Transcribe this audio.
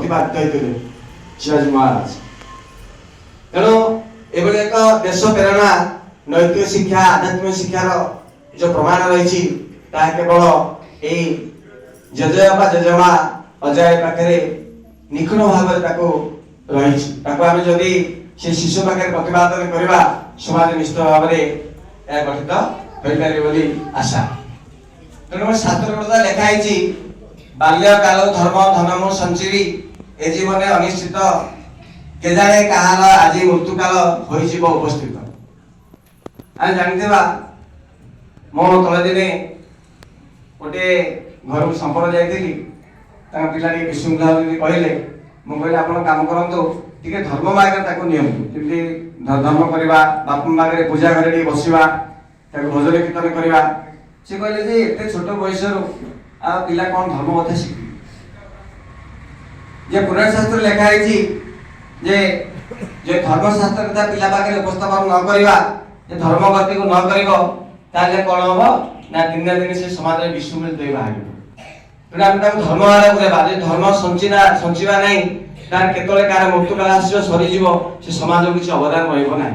ପ୍ରତିପାଦିତ ହୋଇଥିଲେ ଶିବାଜୀ ମହାରାଜ। ତେଣୁ ଏଭଳି ଏକ ଦେଶ ପ୍ରେରଣା ନୈତିକ ଶିକ୍ଷା ଆଧ୍ୟାତ୍ମିକ ଶିକ୍ଷାର जो प्रमाण रही केवल यही जेजेबापा जेजेमा अजय पाखे निखुण भाव रही आम जदि से शिशु पाखे प्रतिपादन करवा समाज निश्चित भाव में गठित हो पारे आशा। तेणु शास्त्र लिखाई बाल्यकाल धर्म धनमु संचिरी ए जीवन अनिश्चित केजाणे कहार आज मृत्युकाल हो उपस्थित। आम जानते मो तले दिने गोटे घर को संपर्क जाइली पिला विशृंखला कहले मुझे आप कम करूँ टे धर्म मार्ग नियंतु धर्म करवा बापा मार्ग पूजा घर बसवा भजन कीर्तन करवा सी कहले एत छोट बयस पिला कौन धर्म कथा शिख पुराण शास्त्र लिखाई जे धर्मशास्त्र कथा पिला पाखे उपस्थापन न करवा धर्म गति को न कर ताले कौन हम ना दिन दिन से समाज में विश्वमित बाहर धर्म आगे धर्म संचिवा नहीं तार केतले कार मृत्युकाल आस सरीज से समाज किसी अवदान रहा।